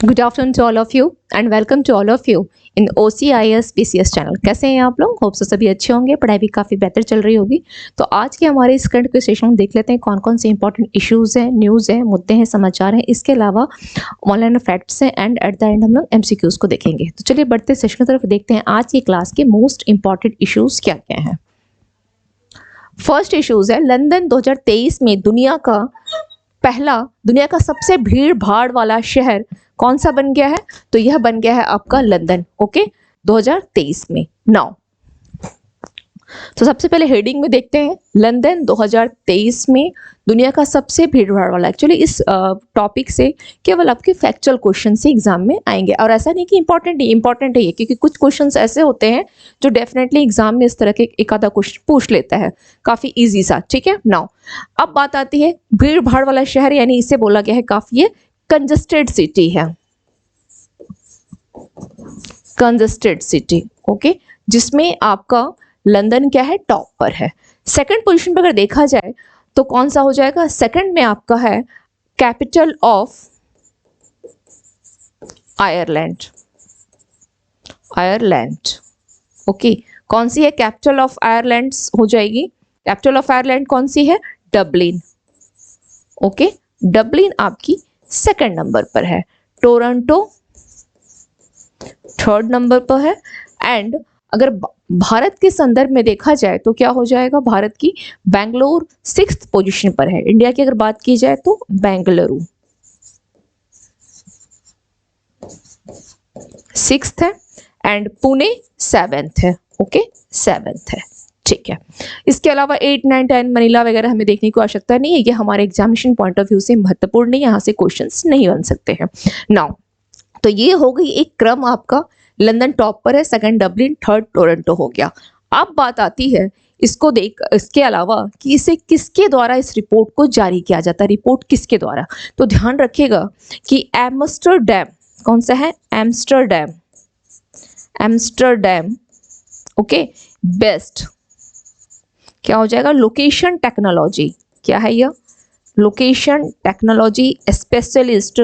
Good afternoon to all of you and welcome to all of you in OCIS BCS channel. कैसे हैं आप लोग? Hope so सभी अच्छे होंगे, पढ़ाई भी काफ़ी बेहतर चल रही होगी। तो आज के हमारे इस करंट के सेशन में देख लेते हैं कौन कौन से इंपॉर्टेंट इश्यूज़ हैं, न्यूज़ हैं, मुद्दे हैं, समाचार हैं। इसके अलावा ऑनलाइन फैक्ट्स हैं एंड एट द एंड हम लोग MCQs को देखेंगे। तो चलिए बढ़ते सेशन की तरफ देखते हैं आज की क्लास के मोस्ट इंपॉर्टेंट इश्यूज़ क्या क्या हैं। फर्स्ट इश्यूज़ है लंदन 2023 में दुनिया का सबसे भीड़ भाड़ वाला शहर कौन सा बन गया है? तो यह बन गया है आपका लंदन। ओके, 2023 में। नाउ तो सबसे पहले हेडिंग में देखते हैं लंदन 2023 में दुनिया का सबसे भीड़ भाड़ वाला। एक्चुअली इस टॉपिक से केवल आपके फैक्चुअल क्वेश्चन से एग्जाम में आएंगे और ऐसा नहीं कि इंपॉर्टेंट है ये, क्योंकि कुछ क्वेश्चंस ऐसे होते हैं जो डेफिनेटली एग्जाम में इस तरह के एक आधा क्वेश्चन पूछ लेता है, काफी इजी सा। ठीक है, नाउ अब बात आती है भीड़ भाड़ वाला शहर, यानी इसे बोला गया है काफी ये कंजस्टेड सिटी है, कंजस्टेड सिटी। ओके, जिसमें आपका लंदन क्या है, टॉप पर है। सेकंड पोजीशन पर अगर देखा जाए तो कौन सा हो जाएगा? सेकंड में आपका है capital of Ireland, Ireland. Okay, कौन सी है कैपिटल ऑफ आयरलैंड? हो जाएगी कैपिटल ऑफ आयरलैंड कौन सी है? डबलिन। ओके, डबलिन आपकी सेकंड नंबर पर है, टोरंटो थर्ड नंबर पर है। एंड अगर भारत के संदर्भ में देखा जाए तो क्या हो जाएगा? भारत की बेंगलोर सिक्स्थ पोजीशन पर है। इंडिया की अगर बात की जाए तो बेंगलुरु सिक्स्थ है एंड पुणे सेवेंथ है। ओके, सेवेंथ है। ठीक है, इसके अलावा 8, 9, 10 मनीला वगैरह हमें देखने की आवश्यकता नहीं है, ये हमारे एग्जामिनेशन पॉइंट ऑफ व्यू से महत्वपूर्ण नहीं, यहाँ से क्वेश्चंस नहीं बन सकते हैं। नाउ तो ये हो गई एक क्रम आपका, लंदन टॉप पर है, सेकंड डबलिन, थर्ड टोरंटो हो गया। अब बात आती है इसको देख, इसके अलावा कि इसे किसके द्वारा इस रिपोर्ट को जारी किया जाता है, रिपोर्ट किसके द्वारा? तो ध्यान रखिएगा कि एम्स्टरडैम, कौन सा है? Amsterdam, Amsterdam. ओके, बेस्ट क्या हो जाएगा? Location technology. क्या है यह? Location technology specialist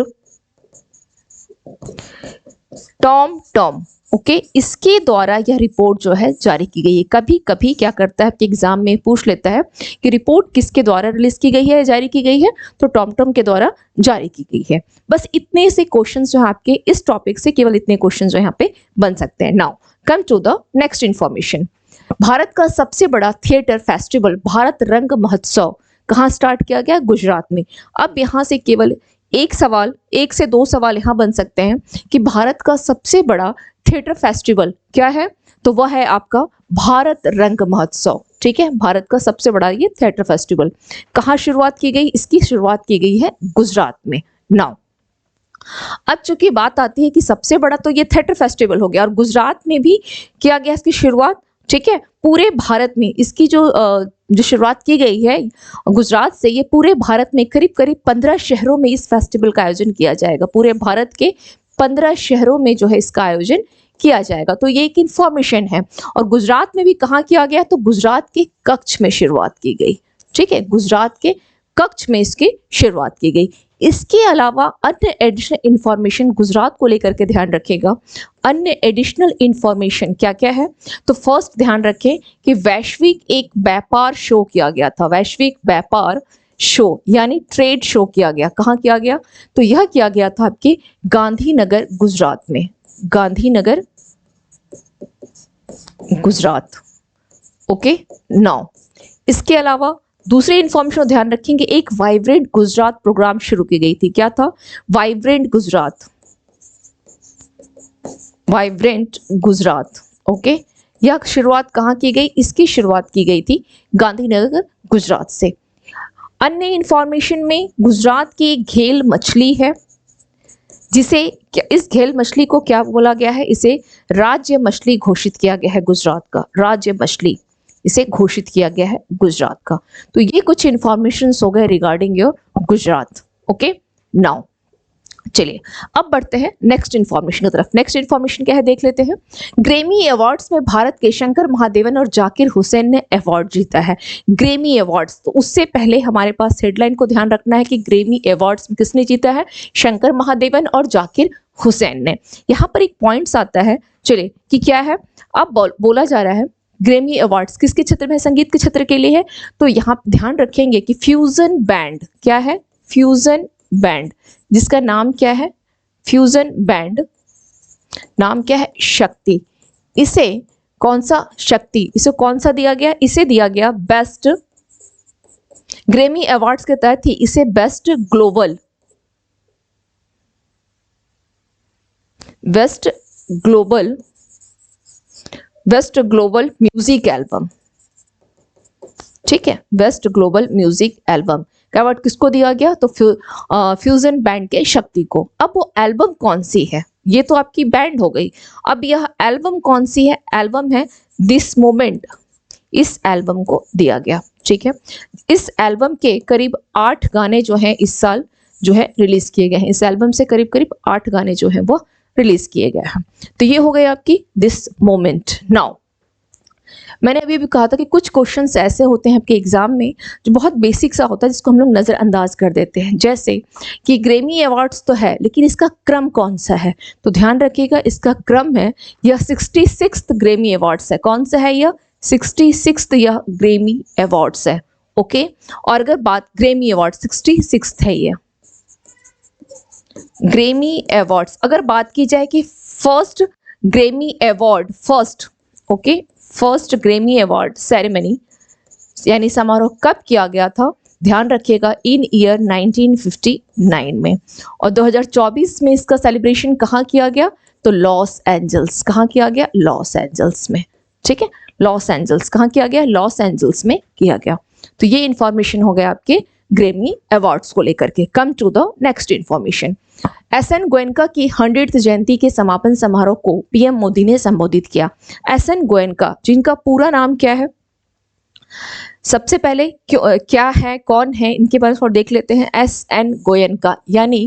Tom. Okay, इसके द्वारा यह रिपोर्ट जो है जारी की गई है। कभी कभी क्या करता है, आपके एग्जाम में पूछ लेता है कि रिपोर्ट किसके द्वारा रिलीज की गई है, जारी की गई है? तो टॉम के द्वारा जारी की गई है। बस इतने से क्वेश्चंस जो है आपके इस टॉपिक से, केवल इतने क्वेश्चंस जो यहाँ पे बन सकते हैं। Now come to the next information. Bharat का सबसे बड़ा थिएटर फेस्टिवल भारत रंग महोत्सव कहाँ स्टार्ट किया गया? गुजरात में। अब यहाँ से केवल एक सवाल, एक से दो सवाल यहाँ बन सकते हैं कि भारत का सबसे बड़ा थिएटर फेस्टिवल क्या है? तो वह है आपका भारत रंग महोत्सव। ठीक है, भारत का सबसे बड़ा ये थिएटर फेस्टिवल कहाँ शुरुआत की गई? इसकी शुरुआत की गई है गुजरात में। नाउ अब चूंकि बात आती है कि सबसे बड़ा तो ये थिएटर फेस्टिवल हो गया और गुजरात में भी किया गया इसकी शुरुआत। ठीक है, पूरे भारत में इसकी जो शुरुआत की गई है गुजरात से, ये पूरे भारत में करीब करीब 15 शहरों में इस फेस्टिवल का आयोजन किया जाएगा। पूरे भारत के 15 शहरों में जो है इसका आयोजन किया जाएगा। तो ये एक इंफॉर्मेशन है। और गुजरात में भी कहाँ किया गया? तो गुजरात के कच्छ में शुरुआत की गई। ठीक है, गुजरात के कच्छ में इसकी शुरुआत की गई। इसके अलावा अन्य एडिशनल इंफॉर्मेशन गुजरात को लेकर के ध्यान रखेगा। अन्य एडिशनल इंफॉर्मेशन क्या क्या है? तो फर्स्ट ध्यान रखें कि वैश्विक एक व्यापार शो किया गया था, वैश्विक व्यापार शो यानी ट्रेड शो किया गया। कहाँ किया गया? तो यह किया गया था आपके गांधीनगर गुजरात में, गांधीनगर गुजरात। ओके, नाउ इसके अलावा दूसरे इंफॉर्मेशन ध्यान रखेंगे, एक वाइब्रेंट गुजरात प्रोग्राम शुरू की गई थी। क्या था? Vibrant Gujarat, vibrant Gujarat. Okay, यह शुरुआत कहाँ की गई? इसकी शुरुआत की गई थी गांधीनगर गुजरात से। अन्य इंफॉर्मेशन में गुजरात की एक घेल मछली है, जिसे इस घेल मछली को क्या बोला गया है? इसे राज्य मछली घोषित किया गया है। गुजरात का राज्य मछली इसे घोषित किया गया है गुजरात का। तो ये कुछ इंफॉर्मेशन हो गए regarding your Gujarat. Okay, now चलिए अब बढ़ते हैं नेक्स्ट इन्फॉर्मेशन की तरफ। नेक्स्ट इन्फॉर्मेशन क्या है देख लेते हैं। ग्रैमी अवार्ड्स में भारत के शंकर महादेवन और जाकिर हुसैन ने अवार्ड जीता है। ग्रैमी अवार्ड्स, तो उससे पहले हमारे पास हेडलाइन को ध्यान रखना है कि ग्रैमी अवार्ड्स में किसने जीता है, शंकर महादेवन और जाकिर हुसैन ने। यहाँ पर एक पॉइंट्स आता है, चलिए कि क्या है। अब बोला जा रहा है ग्रैमी अवार्ड्स किसके क्षेत्र में है, संगीत के क्षेत्र के लिए है। तो यहाँ ध्यान रखेंगे कि फ्यूजन बैंड, क्या है, फ्यूजन बैंड, जिसका नाम क्या है, फ्यूजन बैंड, नाम क्या है, शक्ति। इसे कौन सा, शक्ति, इसे कौन सा दिया गया, इसे दिया गया बेस्ट, ग्रैमी अवार्ड्स के तहत ही इसे बेस्ट ग्लोबल म्यूजिक एल्बम, ठीक है, बेस्ट ग्लोबल म्यूजिक एल्बम का अवार्ड किसको दिया गया, तो फ्यूजन बैंड के शक्ति को। अब वो एल्बम कौन सी है, ये तो आपकी बैंड हो गई, अब यह एल्बम कौन सी है, एल्बम है दिस मोमेंट, इस एल्बम को दिया गया, ठीक है। इस एल्बम के करीब 8 गाने जो हैं इस साल जो है रिलीज किए गए हैं। इस एल्बम से करीब करीब 8 गाने जो हैं वो रिलीज किए गए हैं। तो ये हो गई आपकी दिस मोमेंट। नाउ मैंने अभी भी कहा था कि कुछ क्वेश्चंस ऐसे होते हैं आपके एग्जाम में जो बहुत बेसिक सा होता है, जिसको हम लोग नज़रअंदाज कर देते हैं। जैसे कि ग्रैमी अवार्ड्स तो है, लेकिन इसका क्रम कौन सा है, तो ध्यान रखिएगा इसका क्रम है, यह 66th ग्रैमी अवार्ड्स है। कौन सा है यह, 66th यह ग्रैमी अवार्ड्स है, ओके। और अगर बात ग्रैमी अवार्ड 66th है ये ग्रैमी अवार्ड्स। अगर बात की जाए कि first Grammy award, first Grammy award ceremony यानी समारोह कब किया गया था, ध्यान रखिएगा इन ईयर 1959 में। और 2024 में इसका सेलिब्रेशन कहाँ किया गया, तो लॉस एंजल्स, कहाँ किया गया, लॉस एंजल्स में, ठीक है। लॉस एंजल्स कहाँ किया गया, लॉस एंजल्स में किया गया। तो ये इंफॉर्मेशन हो गया आपके ग्रैमी अवार्ड्स को लेकर के। Come to the next information. S N. Goenka की 100th जयंती के समापन समारोह को पीएम मोदी ने संबोधित किया। एस.एन. गोयनका, जिनका पूरा नाम क्या है, सबसे पहले क्या है, कौन है, इनके बारे में देख लेते हैं। एस.एन. गोयनका यानी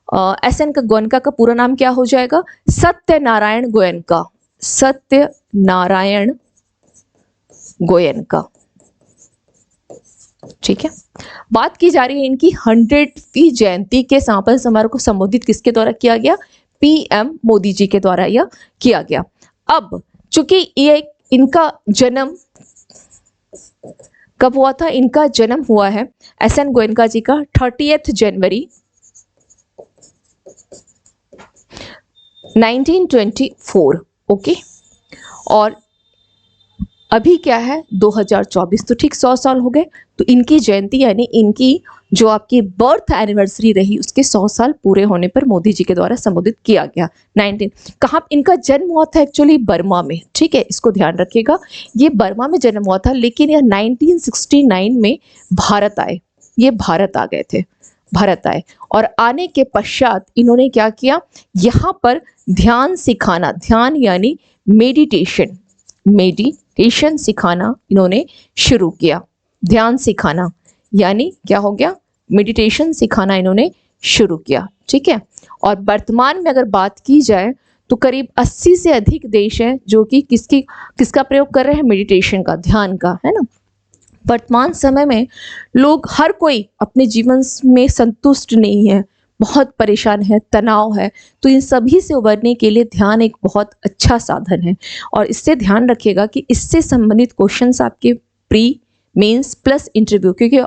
एस.एन. गोयनका का पूरा नाम क्या हो जाएगा, सत्यनारायण गोयनका, सत्यनारायण गोयनका, ठीक है। बात की जा रही है इनकी 100वीं जयंती के समापन समारोह को संबोधित किसके द्वारा किया गया, पीएम मोदी जी के द्वारा यह किया गया। अब चूंकि ये इनका जन्म कब हुआ था, इनका जन्म हुआ है एस.एन. गोयनका जी का 30th जनवरी 1924, ओके। और अभी क्या है 2024, तो ठीक 100 साल हो गए। तो इनकी जयंती यानी इनकी जो आपकी बर्थ एनिवर्सरी रही उसके 100 साल पूरे होने पर मोदी जी के द्वारा संबोधित किया गया। कहाँ इनका जन्म हुआ था, एक्चुअली बर्मा में, ठीक है, इसको ध्यान रखिएगा। ये बर्मा में जन्म हुआ था, लेकिन यह 1969 में भारत आए, ये भारत आ गए थे, भारत आए। और आने के पश्चात इन्होंने क्या किया, यहाँ पर ध्यान सिखाना, ध्यान यानी मेडिटेशन, मेडिटेशन सिखाना इन्होंने शुरू किया। ध्यान सिखाना यानी क्या हो गया, मेडिटेशन सिखाना इन्होंने शुरू किया, ठीक है। और वर्तमान में अगर बात की जाए तो करीब 80 से अधिक देश हैं जो कि किसका प्रयोग कर रहे हैं, मेडिटेशन का, ध्यान का, है ना। वर्तमान समय में लोग हर कोई अपने जीवन में संतुष्ट नहीं है, बहुत परेशान है, तनाव है। तो इन सभी से उबरने के लिए ध्यान एक बहुत अच्छा साधन है। और इससे ध्यान रखिएगा कि इससे संबंधित क्वेश्चंस आपके प्री, मेंस प्लस इंटरव्यू, क्योंकि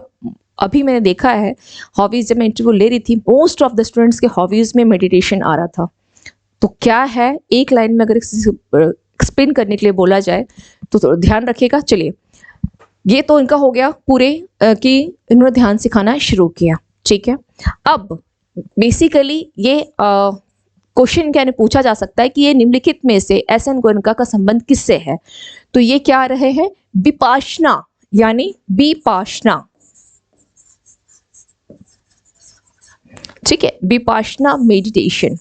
अभी मैंने देखा है हॉबीज, जब मैं इंटरव्यू ले रही थी मोस्ट ऑफ द स्टूडेंट्स के हॉबीज में मेडिटेशन आ रहा था। तो क्या है, एक लाइन में अगर एक्सप्लेन करने के लिए बोला जाए तो ध्यान रखिएगा। चलिए, ये तो इनका हो गया पूरे कि इन्होंने ध्यान सिखाना शुरू किया, ठीक है। अब बेसिकली ये क्वेश्चन क्या पूछा जा सकता है कि ये निम्नलिखित में से एस.एन. गोयनका का संबंध किससे है, तो ये क्या रहे हैं, विपाशना यानी विपाशना, ठीक है, विपाशना मेडिटेशन,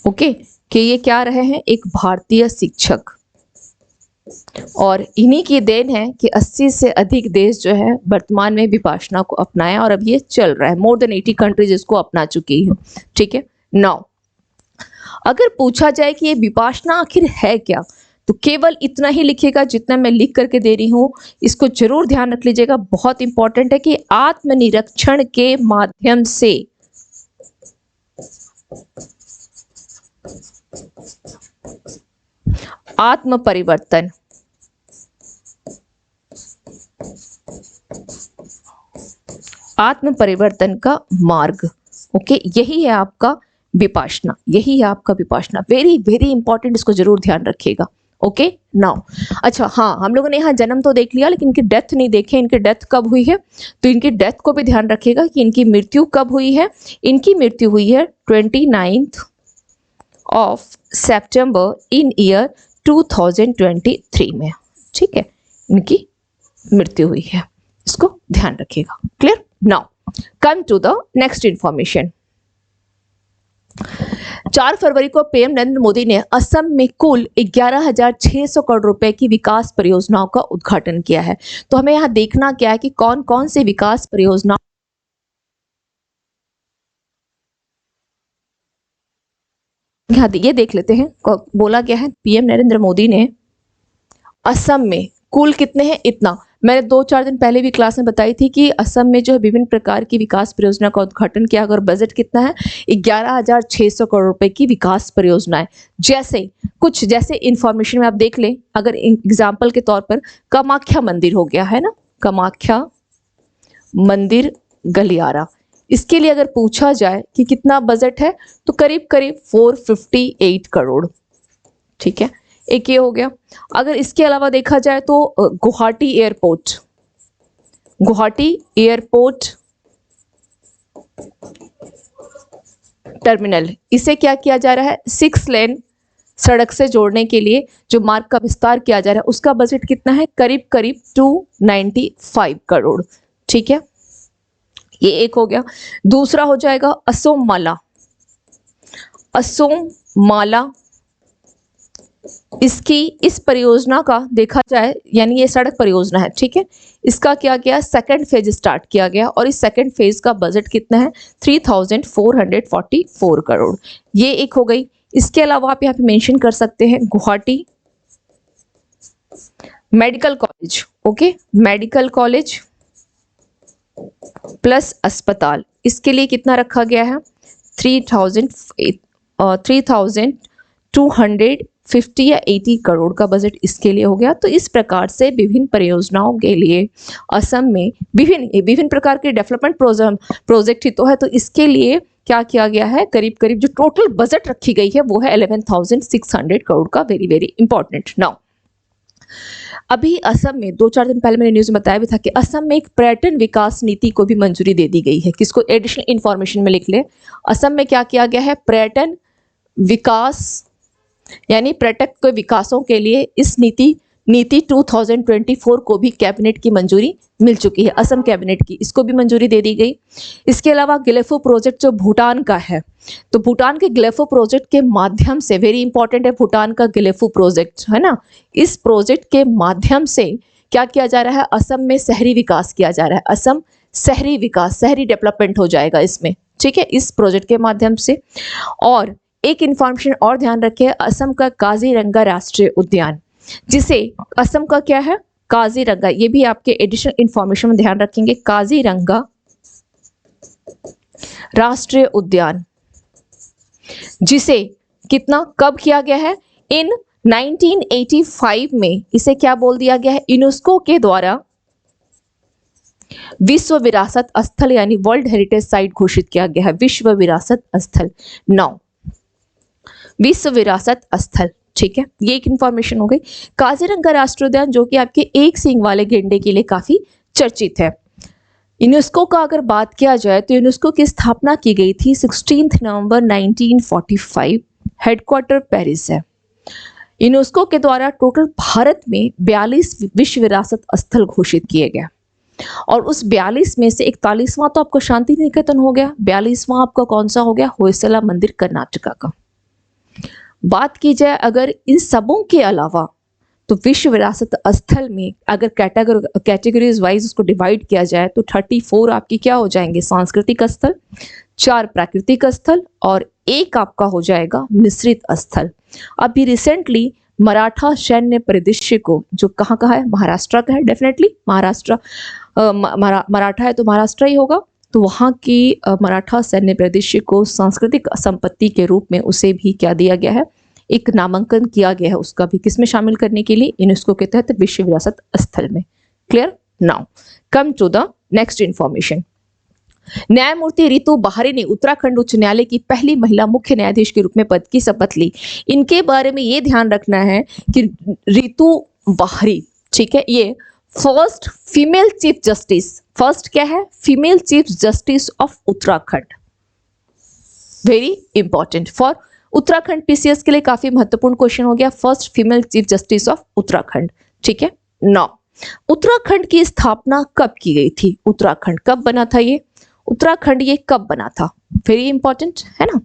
ओके। कि ये क्या रहे हैं, एक भारतीय शिक्षक, और इन्हीं की देन है कि 80 से अधिक देश जो है वर्तमान में विपाशना को अपनाया और अब ये चल रहा है। मोर देन 80 कंट्रीज इसको अपना चुकी है। ठीक है। नाउ अगर पूछा जाए कि ये विपाशना आखिर है क्या, तो केवल इतना ही लिखिएगा जितना मैं लिख करके दे रही हूँ। इसको जरूर ध्यान रख लीजिएगा, बहुत इंपॉर्टेंट है कि आत्मनिरीक्षण के माध्यम से आत्म परिवर्तन, आत्म परिवर्तन का मार्ग। ओके, यही है आपका विपाशना, यही है आपका विपाशना। वेरी वेरी इंपॉर्टेंट, इसको जरूर ध्यान रखिएगा। ओके नाउ, अच्छा हाँ, हम लोगों ने यहाँ जन्म तो देख लिया लेकिन इनकी डेथ नहीं देखे। इनकी डेथ कब हुई है, तो इनकी डेथ को भी ध्यान रखिएगा कि इनकी मृत्यु कब हुई है। इनकी मृत्यु हुई है 29 सितंबर इन ईयर 2023 में। ठीक है, इनकी मृत्यु हुई है, इसको ध्यान रखिएगा। Clear. Now come to the next information. 4 फरवरी को पीएम नरेंद्र मोदी ने असम में कुल 11,600 करोड़ रुपए की विकास परियोजनाओं का उद्घाटन किया है। तो हमें यहाँ देखना क्या है कि कौन कौन से विकास परियोजना, यहाँ ये देख लेते हैं। बोला गया है पीएम नरेंद्र मोदी ने असम में कुल कितने हैं, इतना। मैंने 2-4 दिन पहले भी क्लास में बताई थी कि असम में जो है विभिन्न प्रकार की विकास परियोजना का उद्घाटन किया। अगर बजट कितना है, 11,600 करोड़ रुपए की विकास परियोजनाएं। जैसे इंफॉर्मेशन में आप देख लें, अगर एग्जाम्पल के तौर पर कामाख्या मंदिर हो गया है ना, कामाख्या मंदिर गलियारा, इसके लिए अगर पूछा जाए कि कितना बजट है, तो करीब करीब 458 करोड़। ठीक है, एक ये हो गया। अगर इसके अलावा देखा जाए तो गुवाहाटी एयरपोर्ट टर्मिनल, इसे क्या किया जा रहा है, 6 लेन सड़क से जोड़ने के लिए जो मार्ग का विस्तार किया जा रहा है, उसका बजट कितना है, करीब करीब 295 करोड़। ठीक है, ये एक हो गया। दूसरा हो जाएगा असोम माला। इस परियोजना का देखा जाए, यानी ये सड़क परियोजना है। ठीक है, इसका क्या गया, सेकंड फेज स्टार्ट किया गया और इस सेकंड फेज का बजट कितना है, 3,444 करोड़। ये एक हो गई। इसके अलावा आप यहाँ पे मेंशन कर सकते हैं Guwahati medical college. Okay, medical college plus अस्पताल, इसके लिए कितना रखा गया है, 3,250 या 80 करोड़ का बजट इसके लिए हो गया। तो इस प्रकार से विभिन्न परियोजनाओं के लिए असम में विभिन्न प्रकार के डेवलपमेंट प्रोजेक्ट ही तो है, तो इसके लिए क्या किया गया है, करीब करीब जो टोटल बजट रखी गई है वो है 11,600 करोड़ का। Very very important. नाउ अभी असम में 2-4 दिन पहले मैंने न्यूज में बताया भी था कि असम में एक पर्यटन विकास नीति को भी मंजूरी दे दी गई है। किसको, एडिशनल इंफॉर्मेशन में लिख ले, असम में क्या किया गया है, पर्यटन विकास, यानी पर्यटक के विकासों के लिए इस नीति 2024 को भी कैबिनेट की मंजूरी मिल चुकी है। असम कैबिनेट की इसको भी मंजूरी दे दी गई। इसके अलावा ग्लेफो प्रोजेक्ट जो भूटान का है, तो भूटान के ग्लेफो प्रोजेक्ट के माध्यम से, वेरी इंपॉर्टेंट है भूटान का ग्लेफो प्रोजेक्ट है ना, इस प्रोजेक्ट के माध्यम से क्या किया जा रहा है, असम में शहरी विकास किया जा रहा है। असम शहरी विकास, शहरी डेवलपमेंट हो जाएगा इसमें। ठीक है, इस प्रोजेक्ट के माध्यम से। और एक इंफॉर्मेशन और ध्यान रखिए, असम का काजीरंगा राष्ट्रीय उद्यान, जिसे असम का क्या है, काजीरंगा, ये भी आपके एडिशनल इंफॉर्मेशन में ध्यान रखेंगे, काजीरंगा राष्ट्रीय उद्यान, जिसे कितना कब किया गया है, इन 1985 में इसे क्या बोल दिया गया है, यूनेस्को के द्वारा विश्व विरासत स्थल यानी वर्ल्ड हेरिटेज साइट घोषित किया गया है। विश्व विरासत स्थल, नाउ विश्व विरासत स्थल। ठीक है, ये एक इंफॉर्मेशन हो गई। काजीरंगा राष्ट्रीय उद्यान जो कि आपके एक सींग वाले गेंडे के लिए काफी चर्चित है। यूनेस्को का अगर बात किया जाए तो यूनेस्को की स्थापना की गई थी 16 नवंबर 1945, हेडक्वार्टर पेरिस है। यूनेस्को के द्वारा टोटल भारत में 42 विश्व विरासत स्थल घोषित किए गए और उस 42 में से 41वां तो आपका शांति निकेतन हो गया, 42वां आपका कौन सा हो गया, होयसला मंदिर कर्नाटका का। बात की जाए अगर इन सबों के अलावा तो विश्व विरासत स्थल में अगर कैटेगरीज वाइज उसको डिवाइड किया जाए तो 34 आपकी क्या हो जाएंगे, सांस्कृतिक स्थल, 4 प्राकृतिक स्थल और 1 आपका हो जाएगा मिश्रित स्थल। अभी रिसेंटली मराठा सैन्य परिदृश्य को, जो कहाँ का है, महाराष्ट्र का है, डेफिनेटली महाराष्ट्र, मराठा है तो महाराष्ट्र ही होगा, तो वहाँ की मराठा सैन्य परिदृश्य को सांस्कृतिक संपत्ति के रूप में उसे भी क्या दिया गया है, एक नामांकन किया गया है उसका भी, किसमें शामिल करने के लिए, यूनेस्को के तहत विश्व विरासत स्थल में। Clear? Now come to the next information. न्यायमूर्ति रितु बाहरी ने उत्तराखंड उच्च न्यायालय की पहली महिला मुख्य न्यायाधीश के रूप में पद की शपथ ली। इनके बारे में ये ध्यान रखना है कि रितु बाहरी, ठीक है, ये first female chief justice, first क्या है, female chief justice of Uttarakhand. Very important for Uttarakhand PCS के लिए काफी महत्वपूर्ण क्वेश्चन हो गया, first female chief justice of Uttarakhand. ठीक है, नौ, उत्तराखंड की स्थापना कब की गई थी, उत्तराखंड कब बना था, ये उत्तराखंड ये कब बना था, वेरी इंपॉर्टेंट है ना,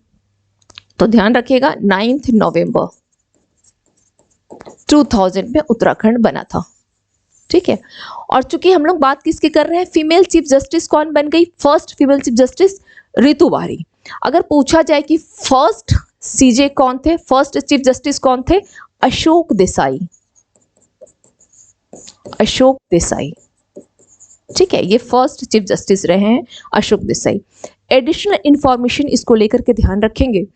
तो ध्यान रखिएगा 9 नवंबर 2000 में उत्तराखंड बना था। ठीक है, और चूंकि हम लोग बात किसकी कर रहे हैं, फीमेल चीफ जस्टिस कौन बन गई, first female chief justice Ritu बाहरी। अगर पूछा जाए कि फर्स्ट सीजे कौन थे, फर्स्ट चीफ जस्टिस कौन थे, अशोक देसाई, अशोक देसाई। ठीक है, ये फर्स्ट चीफ जस्टिस रहे हैं अशोक देसाई। एडिशनल इंफॉर्मेशन इसको लेकर के ध्यान रखेंगे,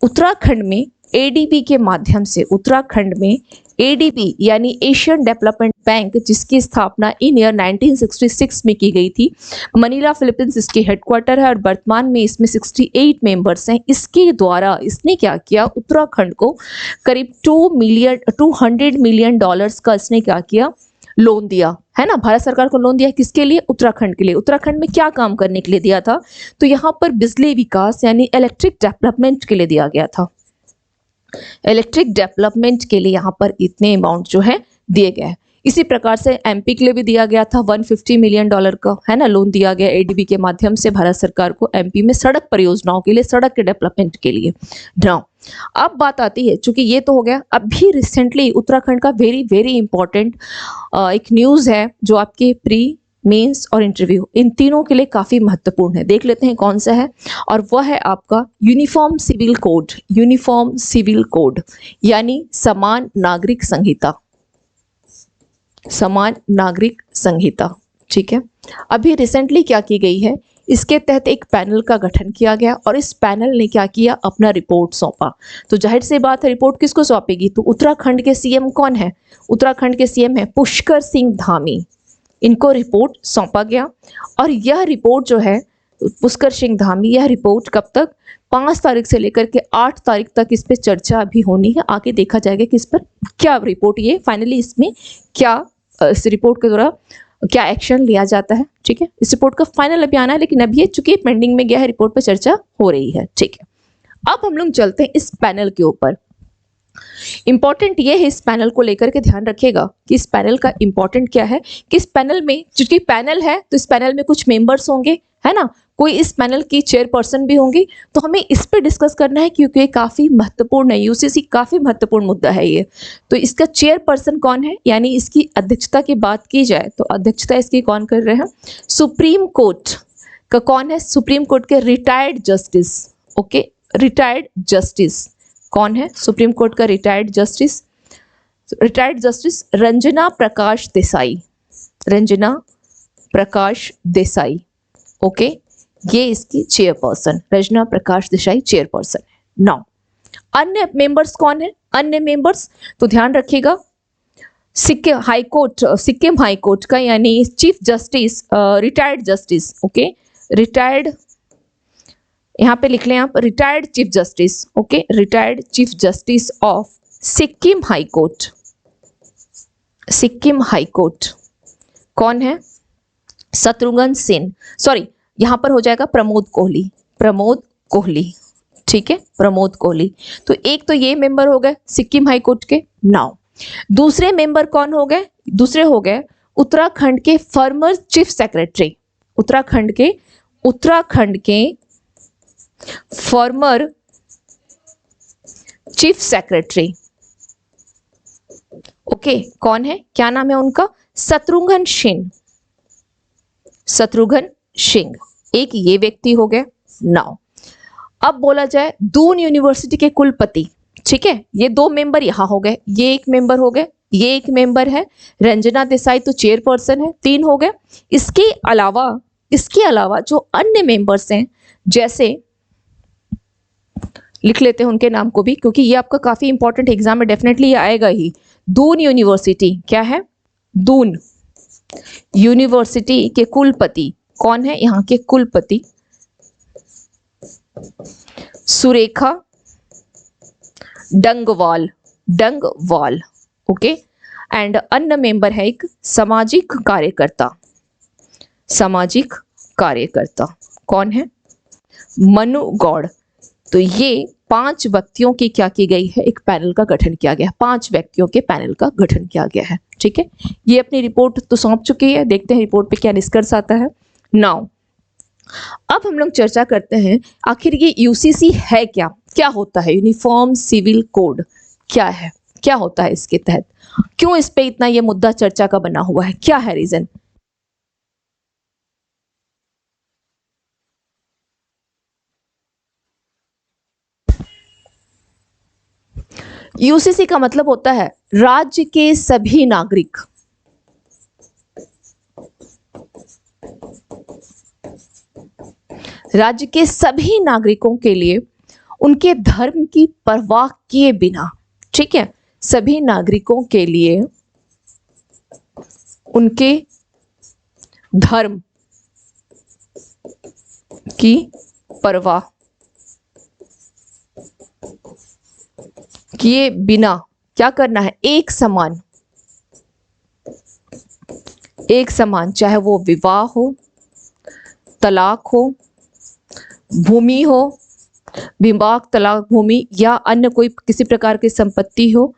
उत्तराखंड में एडीबी के माध्यम से, उत्तराखंड में एडीबी यानी एशियन डेवलपमेंट बैंक, जिसकी स्थापना इन ईयर 1966 में की गई थी, मनीला फिलीपींस इसकी हेडक्वार्टर है और वर्तमान में इसमें 68 मेंबर्स हैं। इसके द्वारा इसने क्या किया, उत्तराखंड को करीब $200 मिलियन का इसने क्या किया, लोन दिया है ना, भारत सरकार को लोन दिया, किसके लिए, उत्तराखंड के लिए। उत्तराखंड में क्या काम करने के लिए दिया था, तो यहाँ पर बिजली विकास यानी इलेक्ट्रिक डेवलपमेंट के लिए दिया गया था, इलेक्ट्रिक डेवलपमेंट के लिए यहाँ पर इतने अमाउंट जो है दिए गए हैं। इसी प्रकार से एमपी के लिए भी दिया गया था, $150 मिलियन का है ना लोन दिया गया एडीबी के माध्यम से भारत सरकार को एमपी में सड़क परियोजनाओं के लिए, सड़क के डेवलपमेंट के लिए। नाउ अब बात आती है, चूंकि ये तो हो गया, अभी रिसेंटली उत्तराखंड का वेरी वेरी इंपॉर्टेंट एक न्यूज है जो आपके प्री मेंस और इंटरव्यू इन तीनों के लिए काफी महत्वपूर्ण है, देख लेते हैं कौन सा है, और वह है आपका uniform civil code, uniform civil code यानी समान नागरिक संहिता, समान नागरिक संहिता। ठीक है, अभी रिसेंटली क्या की गई है, इसके तहत एक पैनल का गठन किया गया और इस पैनल ने क्या किया, अपना रिपोर्ट सौंपा। तो जाहिर सी बात है रिपोर्ट किसको सौंपेगी, तो उत्तराखंड के सीएम कौन है, उत्तराखंड के सीएम है पुष्कर सिंह धामी, इनको रिपोर्ट सौंपा गया। और यह रिपोर्ट जो है पुष्कर सिंह धामी, यह रिपोर्ट कब तक, 5 तारीख से लेकर के 8 तारीख तक इस पर चर्चा अभी होनी है, आगे देखा जाएगा कि इस पर क्या रिपोर्ट, ये फाइनली इसमें क्या, इस रिपोर्ट के द्वारा क्या एक्शन लिया जाता है। ठीक है, इस रिपोर्ट का फाइनल अभी आना है, लेकिन अभी ये चूंकि पेंडिंग में गया है, रिपोर्ट पर चर्चा हो रही है। ठीक है, अब हम लोग चलते हैं इस पैनल के ऊपर। इंपॉर्टेंट ये है, इस पैनल को लेकर के ध्यान रखिएगा कि इस पैनल का इंपॉर्टेंट क्या है, कि इस पैनल में, चूंकि पैनल है तो इस पैनल में कुछ मेंबर्स होंगे है ना, कोई इस पैनल की चेयरपर्सन भी होंगी, तो हमें इस पे डिस्कस करना है क्योंकि ये काफी महत्वपूर्ण है, यूसीसी काफी महत्वपूर्ण मुद्दा है ये। तो इसका चेयरपर्सन कौन है, यानी इसकी अध्यक्षता की बात की जाए तो अध्यक्षता इसकी कौन कर रहे हैं, सुप्रीम कोर्ट का कौन है, सुप्रीम कोर्ट के retired justice, okay, retired justice कौन है, सुप्रीम कोर्ट का retired justice Ranjana Prakash Desai, Ranjana Prakash Desai, okay, ये इसकी चेयरपर्सन, रंजना प्रकाश देसाई चेयरपर्सन है। नाउ अन्य मेंबर्स कौन है, अन्य मेंबर्स तो ध्यान रखिएगा, सिक्किम हाई कोर्ट का यानी chief justice, retired justice, okay, retired, यहाँ पे लिख लें आप retired chief justice, okay, retired chief justice of Sikkim high court, Sikkim high court कौन है, शत्रुघ्न सिंह, सॉरी यहाँ पर हो जाएगा प्रमोद कोहली, प्रमोद कोहली। ठीक है, प्रमोद कोहली। तो एक तो ये मेंबर हो गए सिक्किम हाई कोर्ट के। नाउ दूसरे मेंबर कौन हो गए, दूसरे हो गए उत्तराखंड के फॉर्मर चीफ सेक्रेटरी, उत्तराखंड के फॉर्मर चीफ सेक्रेटरी, ओके, कौन है, क्या नाम है उनका, शत्रुघ्न सिंह, शत्रुघ्न सिंह, एक ये व्यक्ति हो गए। नाउ अब बोला जाए दून यूनिवर्सिटी के कुलपति, ठीक है, ये दो मेंबर यहां हो गए, ये एक मेंबर हो गए, ये एक मेंबर है, रंजना देसाई तो चेयरपर्सन है, तीन हो गए। इसके अलावा जो अन्य मेंबर्स हैं, जैसे लिख लेते हैं उनके नाम को भी, क्योंकि ये आपका काफी इंपॉर्टेंट एग्जाम में डेफिनेटली ये आएगा ही। दून यूनिवर्सिटी, क्या है, दून यूनिवर्सिटी के कुलपति कौन है, यहाँ के कुलपति सुरेखा डंगवाल, डंगवाल, ओके। एंड अन्य मेंबर है एक सामाजिक कार्यकर्ता, सामाजिक कार्यकर्ता कौन है, मनु गौड़। तो ये 5 व्यक्तियों की क्या की गई है, एक पैनल का गठन किया गया, 5 व्यक्तियों के पैनल का गठन किया गया है, ठीक है। ये अपनी रिपोर्ट तो सौंप चुकी है, देखते हैं रिपोर्ट पे क्या निष्कर्ष आता है। नाउ अब हम लोग चर्चा करते हैं आखिर ये यूसीसी है क्या, क्या होता है यूनिफॉर्म सिविल कोड, क्या है, क्या होता है इसके तहत, क्यों इस पे इतना ये मुद्दा चर्चा का बना हुआ है, क्या है रीजन। यूसीसी का मतलब होता है राज्य के सभी नागरिक, राज्य के सभी नागरिकों के लिए उनके धर्म की परवाह किए बिना, ठीक है, सभी नागरिकों के लिए उनके धर्म की परवाह किए बिना क्या करना है, एक समान, एक समान, चाहे वो विवाह हो, तलाक हो, भूमि हो, विवाह तलाक भूमि, या अन्य कोई किसी प्रकार की संपत्ति हो,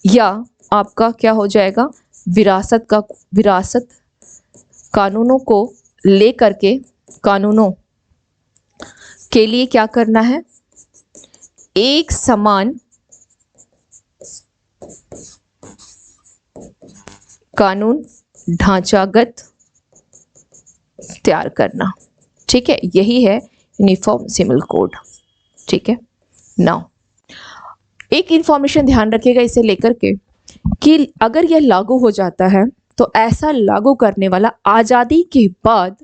या आपका क्या हो जाएगा, विरासत कानूनों को लेकर के, कानूनों के लिए क्या करना है, एक समान कानून ढांचागत तैयार करना, ठीक है, यही है यूनिफॉर्म सिविल कोड, ठीक है। नाउ एक इंफॉर्मेशन ध्यान रखिएगा इसे लेकर के कि अगर यह लागू हो जाता है तो ऐसा लागू करने वाला आजादी के बाद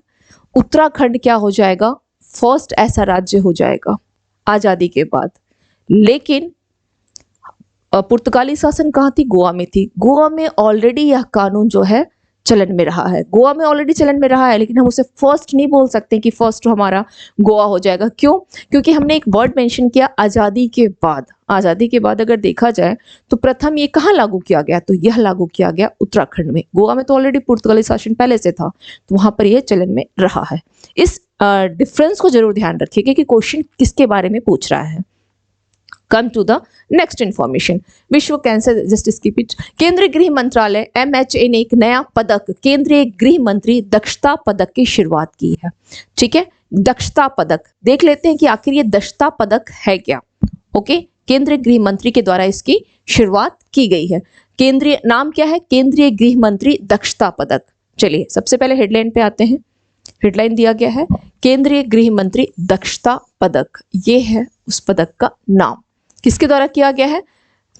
उत्तराखंड क्या हो जाएगा, फर्स्ट ऐसा राज्य हो जाएगा आजादी के बाद। लेकिन पुर्तगाली शासन कहाँ थी, गोवा में थी, गोवा में ऑलरेडी यह कानून जो है चलन में रहा है, गोवा में ऑलरेडी चलन में रहा है, लेकिन हम उसे फर्स्ट नहीं बोल सकते कि फर्स्ट हमारा गोवा हो जाएगा, क्यों, क्योंकि हमने एक वर्ड मेंशन किया आजादी के बाद। आजादी के बाद अगर देखा जाए तो प्रथम ये कहाँ लागू किया गया, तो यह लागू किया गया उत्तराखंड में, गोवा में तो ऑलरेडी पुर्तगाली शासन पहले से था, तो वहां पर यह चलन में रहा है। इस डिफरेंस को जरूर ध्यान रखिएगा कि क्वेश्चन किसके बारे में पूछ रहा है। Come to the next information, विश्व कैंसर, जस्ट स्किप इट। केंद्रीय गृह मंत्रालय MHA ने एक नया पदक, केंद्रीय गृह मंत्री दक्षता पदक की शुरुआत की है, ठीक है। दक्षता पदक देख लेते हैं कि आखिर ये दक्षता पदक है क्या, ओके। केंद्रीय गृह मंत्री के द्वारा इसकी शुरुआत की गई है, केंद्रीय नाम क्या है, केंद्रीय गृह मंत्री दक्षता पदक। चलिए सबसे पहले हेडलाइन पे आते हैं, हेडलाइन दिया गया है केंद्रीय गृह मंत्री दक्षता पदक, ये है उस पदक का नाम, किसके द्वारा किया गया है,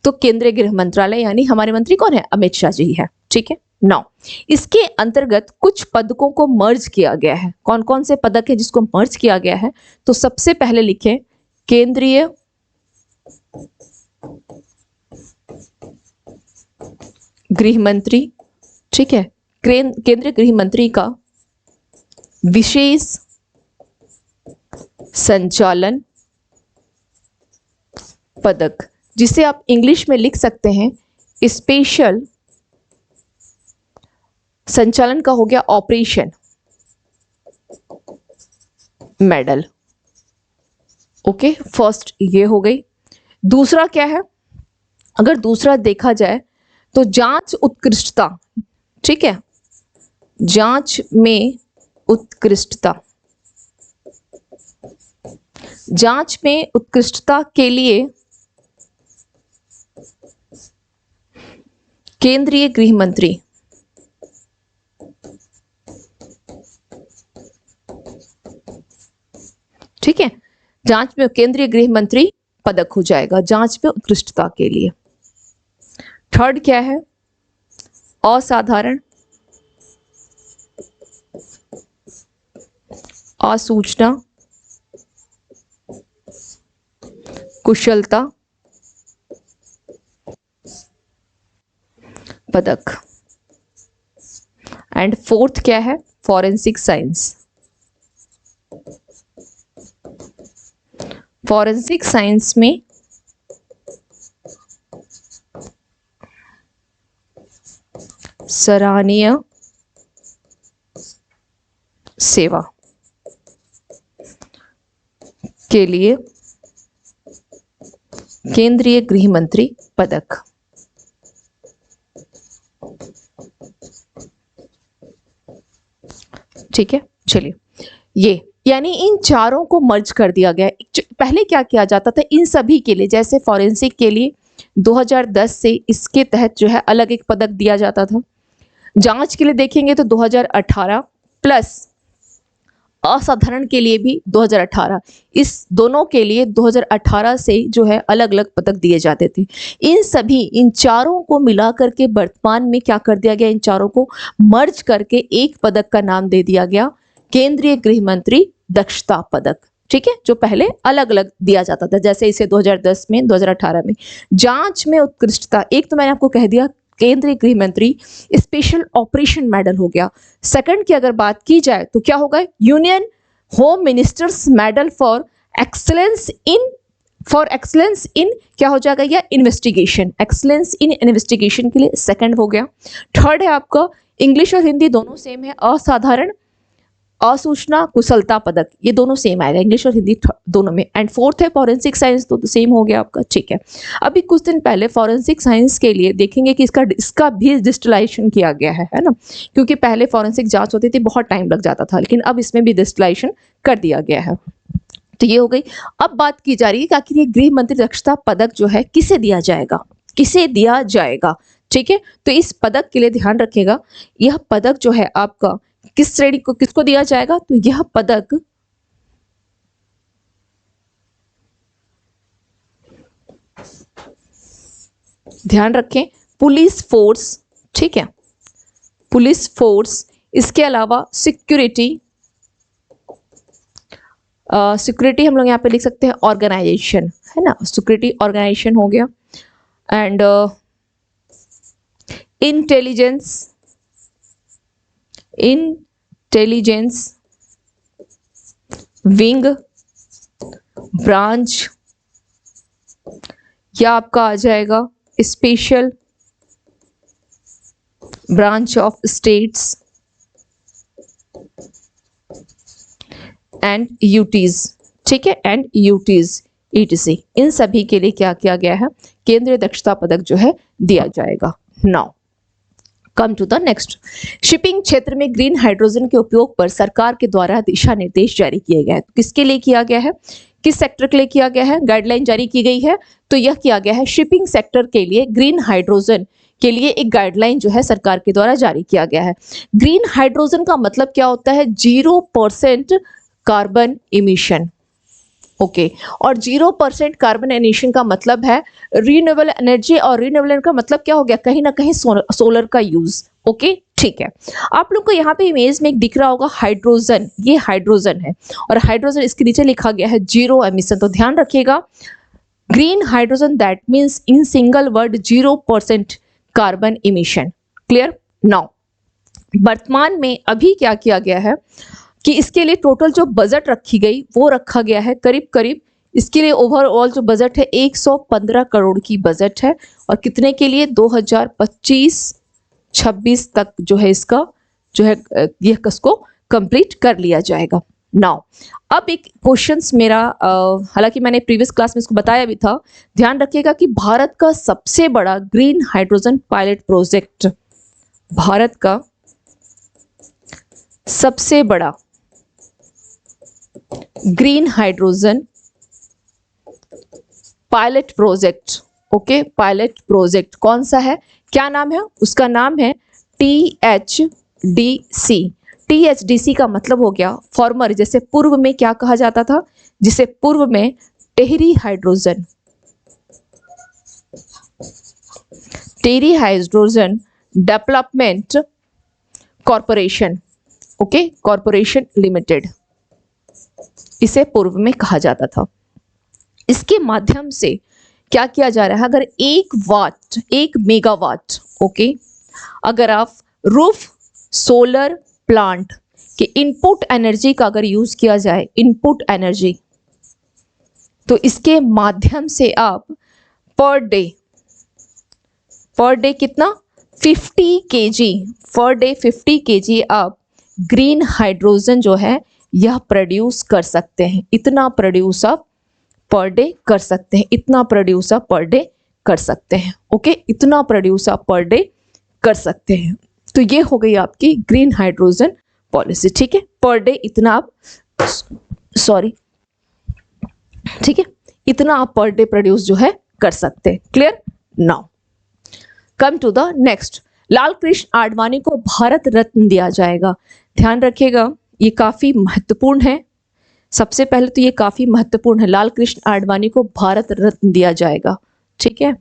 तो केंद्रीय गृह मंत्रालय, यानी हमारे मंत्री कौन है, अमित शाह जी है, ठीक है। नाउ इसके अंतर्गत कुछ पदकों को मर्ज किया गया है, कौन कौन से पदक है जिसको मर्ज किया गया है, तो सबसे पहले लिखे केंद्रीय गृह मंत्री, ठीक है, केंद्रीय गृह मंत्री का विशेष संचालन पदक, जिसे आप इंग्लिश में लिख सकते हैं स्पेशल संचालन का हो गया ऑपरेशन मेडल, ओके। फर्स्ट ये हो गई। दूसरा क्या है, अगर दूसरा देखा जाए तो जांच उत्कृष्टता, ठीक है, जांच में उत्कृष्टता, जांच में उत्कृष्टता के लिए केंद्रीय गृह मंत्री, ठीक है, जांच में केंद्रीय गृह मंत्री पदक हो जाएगा जांच में उत्कृष्टता के लिए। थर्ड क्या है? असाधारण, असूचना, कुशलता पदक। एंड फोर्थ क्या है? Forensic science. फॉरेंसिक साइंस में सराहनीय सेवा के लिए केंद्रीय गृह मंत्री पदक। ठीक है, चलिए, ये यानी इन चारों को मर्ज कर दिया गया। पहले क्या किया जाता था इन सभी के लिए, जैसे फॉरेंसिक के लिए 2010 से इसके तहत जो है अलग एक पदक दिया जाता था। जांच के लिए देखेंगे तो 2018 प्लस असाधारण के लिए भी 2018, इस दोनों के लिए 2018 से जो है अलग अलग पदक दिए जाते थे। इन चारों को मिलाकर के वर्तमान में क्या कर दिया गया, इन चारों को मर्ज करके एक पदक का नाम दे दिया गया, केंद्रीय गृह मंत्री दक्षता पदक। ठीक है, जो पहले अलग अलग दिया जाता था, जैसे इसे 2010 में, 2018 में जांच में उत्कृष्टता, एक तो मैंने आपको कह दिया केंद्रीय गृह मंत्री स्पेशल ऑपरेशन मेडल हो गया। सेकंड की अगर बात की जाए तो क्या होगा, union home ministers medal for excellence in क्या हो जाएगा, या इन्वेस्टिगेशन, एक्सीलेंस इन इन्वेस्टिगेशन के लिए सेकंड हो गया। थर्ड है आपका इंग्लिश और हिंदी दोनों सेम है, असाधारण, असूचना, कुशलता पदक, ये दोनों सेम आएगा इंग्लिश और हिंदी दोनों में। एंड फोर्थ है फॉरेंसिक साइंस, तो सेम हो गया आपका। ठीक है, अभी कुछ दिन पहले फॉरेंसिक साइंस के लिए देखेंगे कि इसका भी डिजिटलाइजेशन किया गया है ना, क्योंकि पहले फॉरेंसिक जांच होती थी, बहुत टाइम लग जाता था, लेकिन अब इसमें भी डिजिटलाइजेशन कर दिया गया है। तो ये हो गई। अब बात की जा रही है कि आखिर ये गृह मंत्री दक्षता पदक जो है किसे दिया जाएगा, किसे दिया जाएगा। ठीक है, तो इस पदक के लिए ध्यान रखिएगा, यह पदक जो है आपका किस श्रेणी को, किसको दिया जाएगा, तो यह पदक ध्यान रखें पुलिस फोर्स, ठीक है, पुलिस फोर्स, इसके अलावा सिक्योरिटी, सिक्योरिटी हम लोग यहाँ पे लिख सकते हैं ऑर्गेनाइजेशन, है ना, सिक्योरिटी ऑर्गेनाइजेशन हो गया। एंड इंटेलिजेंस विंग ब्रांच, या आपका आ जाएगा special branch of states and UTs. ठीक है, एंड यूटीज ETC, इन सभी के लिए क्या किया गया है, केंद्रीय दक्षता पदक जो है दिया जाएगा। Now come to the next, shipping क्षेत्र में ग्रीन हाइड्रोजन के उपयोग पर सरकार के द्वारा दिशा निर्देश जारी किए गए हैं। किसके लिए किया गया है, किस सेक्टर के लिए किया गया है, गाइडलाइन जारी की गई है, तो यह किया गया है शिपिंग सेक्टर के लिए, ग्रीन हाइड्रोजन के लिए एक गाइडलाइन जो है सरकार के द्वारा जारी किया गया है। ग्रीन हाइड्रोजन का मतलब क्या होता है, 0% कार्बन इमिशन। ओके, और 0% कार्बन एमिशन का मतलब है रीन्यूएबल एनर्जी, और रीन्यूएबल का मतलब क्या हो गया, कहीं ना कहीं सोलर का यूज। ओके, ठीक है, आप लोग को यहाँ पे इमेज में एक दिख रहा होगा हाइड्रोजन, ये हाइड्रोजन है, और हाइड्रोजन इसके नीचे लिखा गया है 0 एमिशन। तो ध्यान रखिएगा, green hydrogen that means in single word 0% carbon emission. Clear. Now वर्तमान में अभी क्या किया गया है कि इसके लिए टोटल जो बजट रखी गई वो रखा गया है करीब करीब, इसके लिए ओवरऑल जो बजट है 115 करोड़ की बजट है, और कितने के लिए, 2025-26 तक जो है इसका जो है यह इसको कंप्लीट कर लिया जाएगा। नाउ अब एक क्वेश्चंस मेरा, हालांकि मैंने प्रीवियस क्लास में इसको बताया भी था, ध्यान रखिएगा कि भारत का सबसे बड़ा green hydrogen pilot project, Bharat का सबसे बड़ा green hydrogen pilot project, okay, pilot project कौन सा है, क्या नाम है उसका? नाम है THDC। THDC का मतलब हो गया फॉर्मर, जैसे पूर्व में क्या कहा जाता था, जिसे पूर्व में Tehri hydrogen development corporation, okay, corporation limited, इसे पूर्व में कहा जाता था। इसके माध्यम से क्या किया जा रहा है, अगर 1 मेगावाट, ओके, अगर आप रूफ सोलर प्लांट के इनपुट एनर्जी का अगर यूज किया जाए, इनपुट एनर्जी, तो इसके माध्यम से आप पर डे कितना 50 केजी, पर डे 50 केजी आप ग्रीन हाइड्रोजन जो है यह प्रोड्यूस कर सकते हैं। इतना प्रोड्यूस आप पर डे कर सकते हैं, इतना प्रोड्यूस आप पर डे कर सकते हैं, ओके, इतना प्रोड्यूस आप पर डे कर सकते हैं। तो ये हो गई आपकी ग्रीन हाइड्रोजन पॉलिसी, ठीक है, पर डे इतना आप, सॉरी, ठीक है, इतना आप पर डे प्रोड्यूस जो है कर सकते हैं। Clear? Now come to the next. Lal Krishna Advani को भारत रत्न दिया जाएगा। ध्यान रखिएगा, ये काफी महत्वपूर्ण है। सबसे पहले तो ये काफी महत्वपूर्ण है, लाल कृष्ण आडवाणी को भारत रत्न दिया जाएगा, ठीक है,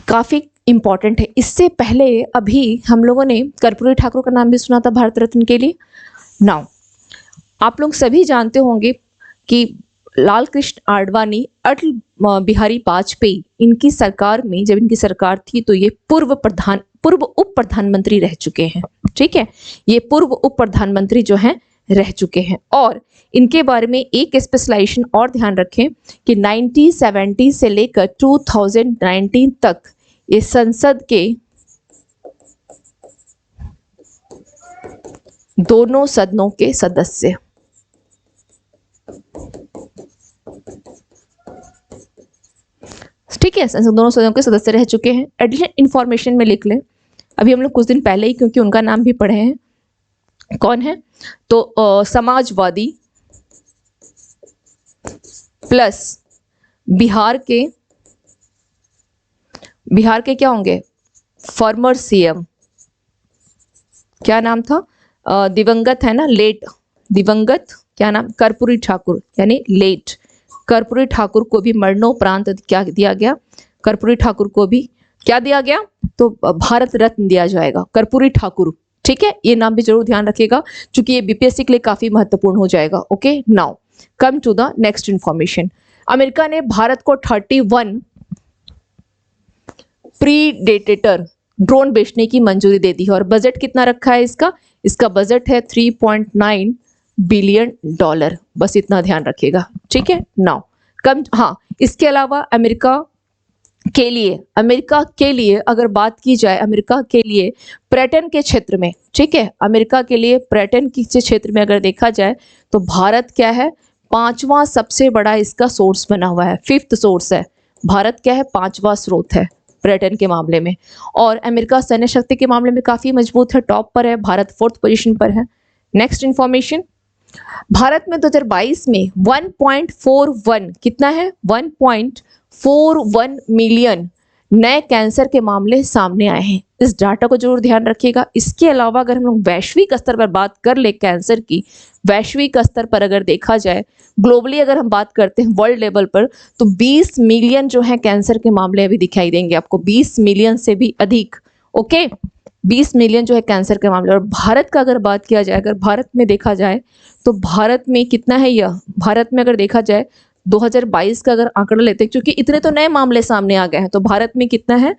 काफी इंपॉर्टेंट है। इससे पहले अभी हम लोगों ने कर्पूरी ठाकुर का नाम भी सुना था भारत रत्न के लिए। नाउ आप लोग सभी जानते होंगे कि लाल कृष्ण आडवाणी, अटल बिहारी वाजपेयी, इनकी सरकार में, जब इनकी सरकार थी तो ये पूर्व उप प्रधानमंत्री रह चुके हैं, ठीक है, ये पूर्व उप प्रधानमंत्री जो हैं रह चुके हैं। और इनके बारे में एक स्पेशलाइजेशन और ध्यान रखें कि 1970 से लेकर 2019 तक ये संसद के दोनों सदनों के सदस्य, ठीक है, संसद दोनों सदनों के सदस्य रह चुके हैं। एडिशनल इंफॉर्मेशन में लिख लें, अभी हम लोग कुछ दिन पहले ही, क्योंकि उनका नाम भी पढ़े हैं, कौन है तो समाजवादी प्लस बिहार के क्या होंगे, फॉर्मर सीएम, क्या नाम था, दिवंगत है ना, लेट, दिवंगत क्या नाम, कर्पूरी ठाकुर, यानी लेट कर्पूरी ठाकुर को भी मरणोपरांत क्या दिया गया, कर्पूरी ठाकुर को भी क्या दिया गया, तो भारत रत्न दिया जाएगा कर्पूरी ठाकुर, ठीक है, ये नाम भी जरूर ध्यान रखिएगा क्योंकि ये बीपीएससी के लिए काफी महत्वपूर्ण हो जाएगा। Okay, now come to the next information. America ने भारत को 31 प्रीडेटेटर ड्रोन बेचने की मंजूरी दे दी है और बजट कितना रखा है इसका बजट है $3.9 बिलियन। बस इतना ध्यान रखिएगा, ठीक है। नाउ कम, हाँ, इसके अलावा अमेरिका के लिए अगर बात की जाए, अमेरिका के लिए पर्यटन के क्षेत्र में, ठीक है, अमेरिका के लिए पर्यटन के क्षेत्र में अगर देखा जाए तो भारत क्या है, 5वां सबसे बड़ा इसका सोर्स बना हुआ है, 5th सोर्स है भारत, क्या है, 5वां स्रोत है पर्यटन के मामले में। और अमेरिका सैन्य शक्ति के मामले में काफी मजबूत है, टॉप पर है, भारत 4th पोजीशन पर है। नेक्स्ट इंफॉर्मेशन, भारत में 2022 में 1.41 कितना है, 1.41 मिलियन नए कैंसर के मामले सामने आए हैं। इस डाटा को जरूर ध्यान रखिएगा। इसके अलावा अगर हम लोग वैश्विक स्तर पर बात कर ले कैंसर की, वैश्विक स्तर पर अगर देखा जाए, ग्लोबली अगर हम बात करते हैं वर्ल्ड लेवल पर, तो 20 मिलियन जो है कैंसर के मामले अभी दिखाई देंगे आपको, 20 मिलियन से भी अधिक। ओके, 20 मिलियन जो है कैंसर के मामले। और भारत का अगर बात किया जाए, अगर भारत में देखा जाए तो भारत में कितना है यह, भारत में अगर देखा जाए 2022 का अगर आंकड़ा लेते हैं, क्योंकि इतने तो नए मामले सामने आ गए हैं, तो भारत में कितना है,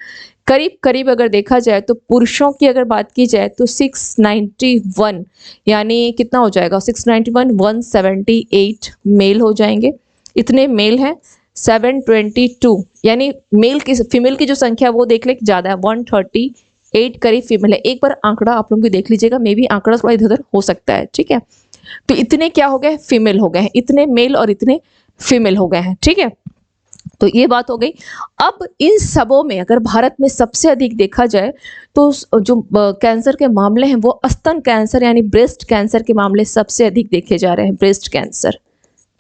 करीब अगर देखा जाए तो पुरुषों की अगर बात की जाए तो 691, यानी कितना हो जाएगा 691, 178 मेल हो जाएंगे, इतने मेल हैं। 722 यानी मेल की, फीमेल की जो संख्या वो देख ले ज्यादा है, 138 करीब फीमेल है। एक बार आंकड़ा आप लोग भी देख लीजिएगा, मे बी आंकड़ा थोड़ा इधर उधर हो सकता है, ठीक है। तो इतने क्या हो गए, फीमेल हो गए हैं, इतने मेल और इतने फीमेल हो गए हैं, ठीक है। तो ये बात हो गई। अब इन सबों में अगर भारत में सबसे अधिक देखा जाए तो जो कैंसर के मामले हैं वो स्तन कैंसर यानी ब्रेस्ट कैंसर के मामले सबसे अधिक देखे जा रहे हैं, ब्रेस्ट कैंसर,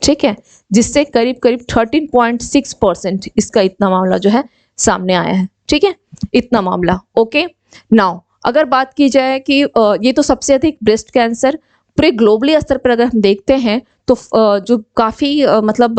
ठीक है, जिससे करीब 13.6% इसका इतना मामला जो है सामने आया है, ठीक है, इतना मामला। ओके, नाउ अगर बात की जाए कि ये तो सबसे अधिक ब्रेस्ट कैंसर पूरे ग्लोबली स्तर पर अगर हम देखते हैं तो जो काफी मतलब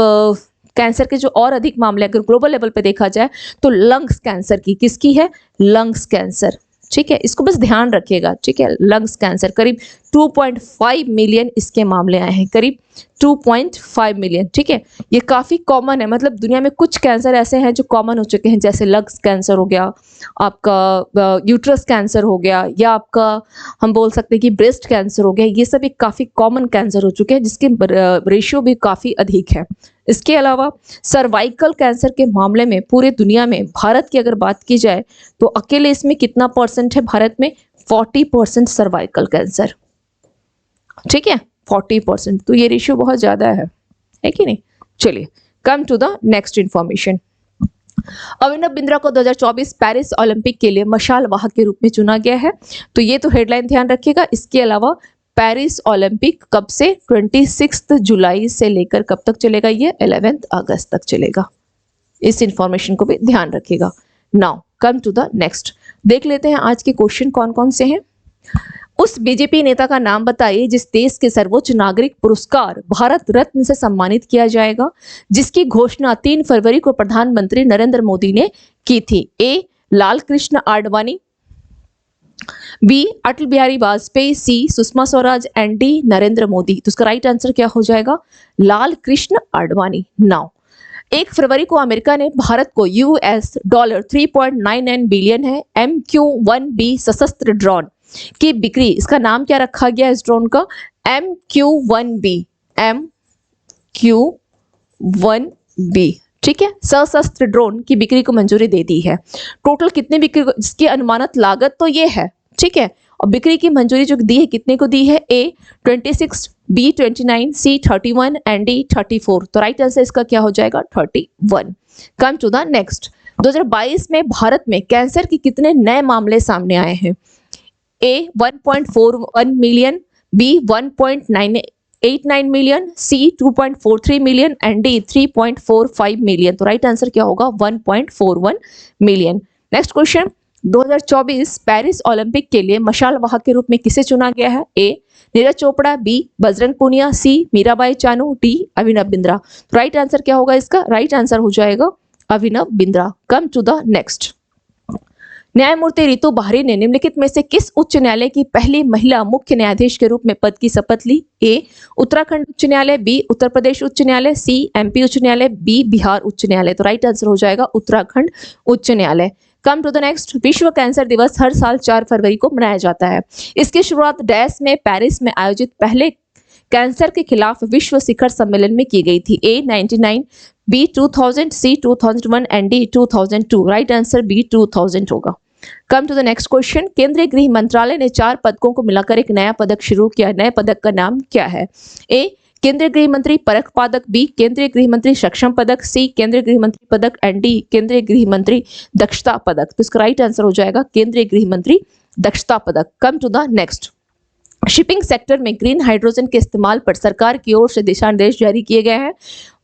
कैंसर के जो और अधिक मामले अगर ग्लोबल लेवल पे देखा जाए तो लंग्स कैंसर की, किसकी है, लंग्स कैंसर, ठीक है, इसको बस ध्यान रखिएगा, ठीक है, लंग्स कैंसर करीब 2.5 मिलियन इसके मामले आए हैं, करीब 2.5 मिलियन, ठीक है, ये काफी कॉमन है, मतलब दुनिया में कुछ कैंसर ऐसे हैं जो कॉमन हो चुके हैं, जैसे लंग्स कैंसर हो गया, आपका यूट्रस कैंसर हो गया, या आपका हम बोल सकते हैं कि ब्रेस्ट कैंसर हो गया, ये सब एक काफी कॉमन कैंसर हो चुके हैं जिसके रेशियो भी काफी अधिक है। इसके अलावा सर्वाइकल कैंसर के मामले में पूरे दुनिया में भारत की अगर बात की जाए तो अकेले इसमें कितना परसेंट है, भारत में 40% सर्वाइकल कैंसर, ठीक है, 40%, तो ये रेशियो बहुत ज्यादा है कि नहीं। चलिए, come to the next information. Abhinav Bindra को 2024 पेरिस ओलंपिक के लिए मशाल वाहक के रूप में चुना गया है, तो ये तो हेडलाइन ध्यान रखिएगा। इसके अलावा पेरिस ओलंपिक कब से, 26 जुलाई से लेकर कब तक चलेगा, ये 11 अगस्त तक चलेगा, इस इंफॉर्मेशन को भी ध्यान रखिएगा। Now come to the next, देख लेते हैं आज के क्वेश्चन कौन कौन से हैं। उस बीजेपी नेता का नाम बताइए जिस देश के सर्वोच्च नागरिक पुरस्कार भारत रत्न से सम्मानित किया जाएगा, जिसकी घोषणा 3 फरवरी को प्रधानमंत्री नरेंद्र मोदी ने की थी। A Lal Krishna Advani, B Atal Bihari Vajpayee, C Sushma Swaraj and D Narendra Modi. तो उसका राइट आंसर क्या हो जाएगा, लाल कृष्ण आडवाणी। नाउ 1 फरवरी को अमेरिका ने भारत को US डॉलर 3.99 बिलियन है MQ-1B सशस्त्र ड्रोन की बिक्री, इसका नाम क्या रखा गया इस ड्रोन का, MQ-1B, MQ-1B, ठीक है, सशस्त्र ड्रोन की बिक्री को मंजूरी दे दी है। टोटल कितने बिक्री, जिसकी अनुमानित लागत तो ये है, ठीक है, और बिक्री की मंजूरी जो दी है कितने को दी है, A 26, B 29, C 31 and D 34। तो राइट आंसर इसका क्या हो जाएगा, 31। कम टू द नेक्स्ट, 2022 में भारत में कैंसर के कितने नए मामले सामने आए हैं। A 1.41 million, B 1.989 million, C 2.43 million and D 3.45 million. तो राइट आंसर क्या होगा, 1.41 million. Next question, 2024 Paris Olympic के लिए मशाल वाहक के रूप में किसे चुना गया है। ए नीरज चोपड़ा, बी बजरंग पूनिया, सी मीराबाई चानू, डी अभिनव बिंद्रा। तो राइट आंसर क्या होगा इसका, राइट आंसर हो जाएगा Abhinav Bindra. Come to the next, न्यायमूर्ति रितु बहरी ने निम्नलिखित में से किस उच्च न्यायालय की पहली महिला मुख्य न्यायाधीश के रूप में पद की शपथ ली। ए उत्तराखंड उच्च न्यायालय, बी उत्तर प्रदेश उच्च न्यायालय, सी MP उच्च न्यायालय, बी बिहार उच्च न्यायालय। तो राइट आंसर हो जाएगा उत्तराखंड उच्च न्यायालय। कम टू द नेक्स्ट, विश्व कैंसर दिवस हर साल 4 फरवरी को मनाया जाता है। इसकी शुरुआत डैश में पेरिस में आयोजित पहले कैंसर के खिलाफ विश्व शिखर सम्मेलन में की गई थी। A 99, B 2000, C 2001 and D 2002। Right answer B 2000 होगा। Come to the next question, केंद्रीय गृह मंत्रालय ने 4 पदकों को मिलाकर एक नया पदक शुरू किया, नए पदक का नाम क्या है। ए केंद्रीय गृह मंत्री परख पदक, बी केंद्रीय गृह मंत्री सक्षम पदक, सी केंद्रीय गृह मंत्री पदक एंड डी केंद्रीय गृह मंत्री दक्षता पदक। तो इसका राइट आंसर हो जाएगा केंद्रीय गृह मंत्री दक्षता पदक। Come to the next, shipping sector में ग्रीन हाइड्रोजन के इस्तेमाल पर सरकार की ओर से दिशा निर्देश जारी किए गए हैं।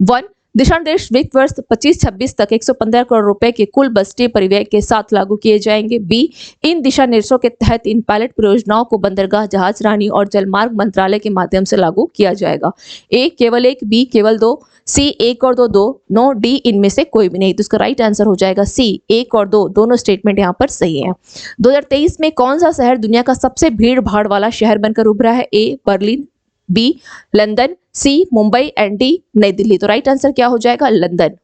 1 दिशा निर्देश वित्त वर्ष 25-26 तक 115 करोड़ रुपए के कुल बजटीय परिव्यय के साथ लागू किए जाएंगे। बी इन दिशा निर्देशों के तहत इन पायलट परियोजनाओं को बंदरगाह, जहाजरानी और जलमार्ग मंत्रालय के माध्यम से लागू किया जाएगा। ए केवल 1, बी केवल 2, सी 1 और 2, 2, नो, डी इनमें से कोई भी नहीं। तो इसका राइट आंसर हो जाएगा सी 1 और 2, दोनों स्टेटमेंट यहाँ पर सही है। 2023 में कौन सा शहर दुनिया का सबसे भीड़ भाड़ वाला शहर बनकर उभरा है। A Berlin, B London, C Mumbai and D New Delhi. तो राइट आंसर क्या हो जाएगा, London,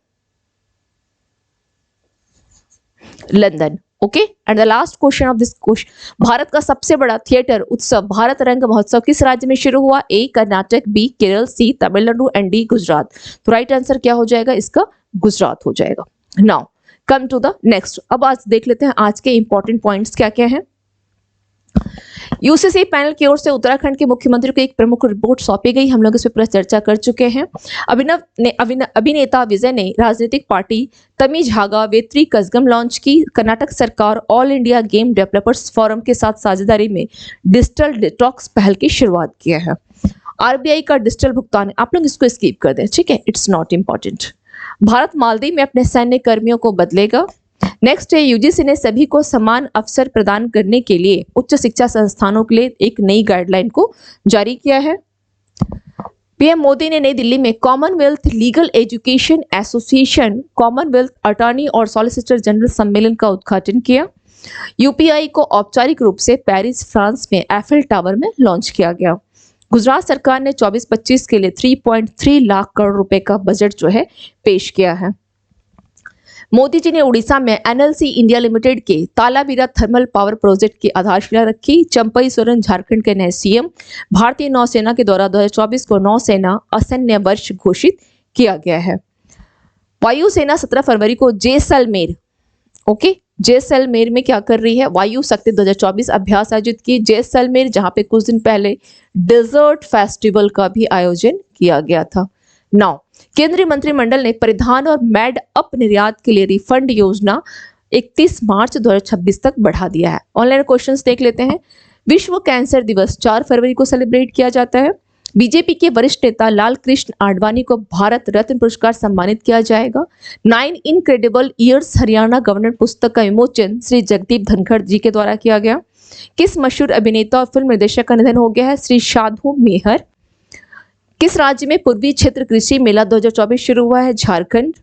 London. Okay, and the last question of this question, Bharat का सबसे बड़ा थिएटर उत्सव भारत रंग महोत्सव किस राज्य में शुरू हुआ। A Karnataka, B Kerala, C Tamil Nadu and D Gujarat. तो राइट आंसर क्या हो जाएगा इसका, गुजरात हो जाएगा। Now come to the next, अब आज देख लेते हैं आज के इंपॉर्टेंट पॉइंट्स क्या क्या हैं। यूसीसी पैनल की ओर से उत्तराखंड के मुख्यमंत्री को एक प्रमुख रिपोर्ट सौंपी गई, हम लोग इस पर चर्चा कर चुके हैं। अभिनेता विजय ने राजनीतिक पार्टी तमीज हागा वेत्री कसगम लॉन्च की। कर्नाटक सरकार all India game developers forum के साथ साझेदारी में डिजिटल डिटॉक्स पहल की शुरुआत किया है। आरबीआई का डिजिटल भुगतान, आप लोग इसको स्किप कर दें, ठीक है, it's not important. Bharat Maldives में अपने सैन्य कर्मियों को बदलेगा। नेक्स्ट है यूजीसी ने सभी को समान अवसर प्रदान करने के लिए उच्च शिक्षा संस्थानों के लिए एक नई गाइडलाइन को जारी किया है। पीएम मोदी ने नई दिल्ली में Commonwealth legal education association Commonwealth attorney और सॉलिसिटर जनरल सम्मेलन का उद्घाटन किया। यूपीआई को औपचारिक रूप से पेरिस फ्रांस में एफिल टावर में लॉन्च किया गया। गुजरात सरकार ने 24-25 के लिए 3.3 लाख करोड़ रुपए का बजट जो है पेश किया है। मोदी जी ने उड़ीसा में एनएलसी इंडिया लिमिटेड के तालाबीरा थर्मल पावर प्रोजेक्ट की आधारशिला रखी। चंपई सोरेन झारखंड के नए सीएम। भारतीय नौसेना के द्वारा 2024 को नौसेना असैन्य वर्ष घोषित किया गया है। वायुसेना 17 फरवरी को जैसलमेर जैसलमेर में क्या कर रही है, वायु शक्ति 2024 अभ्यास आयोजित की जैसलमेर, जहां पे कुछ दिन पहले डेजर्ट फेस्टिवल का भी आयोजन किया गया था। नाउ केंद्रीय मंत्रिमंडल ने परिधान और मैड अप निर्यात के लिए रिफंड योजना 31 मार्च 2026 तक बढ़ा दिया है। ऑनलाइन क्वेश्चंस देख लेते हैं। विश्व कैंसर दिवस 4 फरवरी को सेलिब्रेट किया जाता है। बीजेपी के वरिष्ठ नेता लाल कृष्ण आडवाणी को भारत रत्न पुरस्कार सम्मानित किया जाएगा। 9 इनक्रेडिबल ईयर्स हरियाणा गवर्नर पुस्तक का विमोचन श्री जगदीप धनखड़ जी के द्वारा किया गया। किस मशहूर अभिनेता और फिल्म निर्देशक का निधन हो गया है, श्री साधु मेहर। किस राज्य में पूर्वी क्षेत्र कृषि मेला 2024 शुरू हुआ है, झारखंड।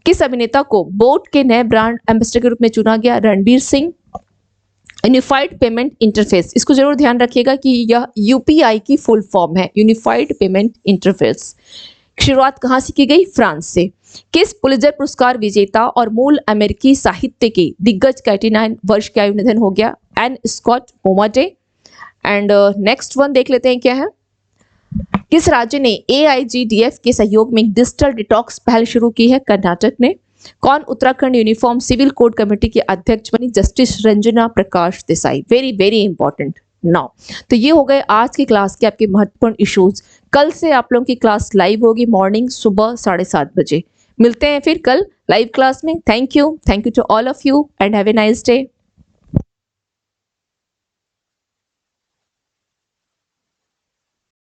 किस अभिनेता को बोट के नए ब्रांड एम्बेसडर के रूप में चुना गया, Ranbir Singh. Unified payment interface, इसको जरूर ध्यान रखिएगा कि यह यूपीआई की फुल फॉर्म है, यूनिफाइड पेमेंट इंटरफेस। शुरुआत कहां से की गई, फ्रांस से। किस पुलित्जर पुरस्कार विजेता और मूल अमेरिकी साहित्य के दिग्गज का 89 वर्ष की आयु निधन हो गया, N Scott Momaday. And next one देख लेते हैं क्या है। किस राज्य ने AIGDF के सहयोग में डिजिटल डिटॉक्स पहल शुरू की है, कर्नाटक ने। कौन Uttarakhand uniform civil code committee की अध्यक्ष बनी, justice Ranjana Prakash Desai. Very very important. Now तो ये हो गए आज की क्लास के आपके महत्वपूर्ण इश्यूज। कल से आप लोगों की क्लास लाइव होगी मॉर्निंग सुबह 7:30 बजे। मिलते हैं फिर कल लाइव क्लास में। Thank you to all of you and have a nice day.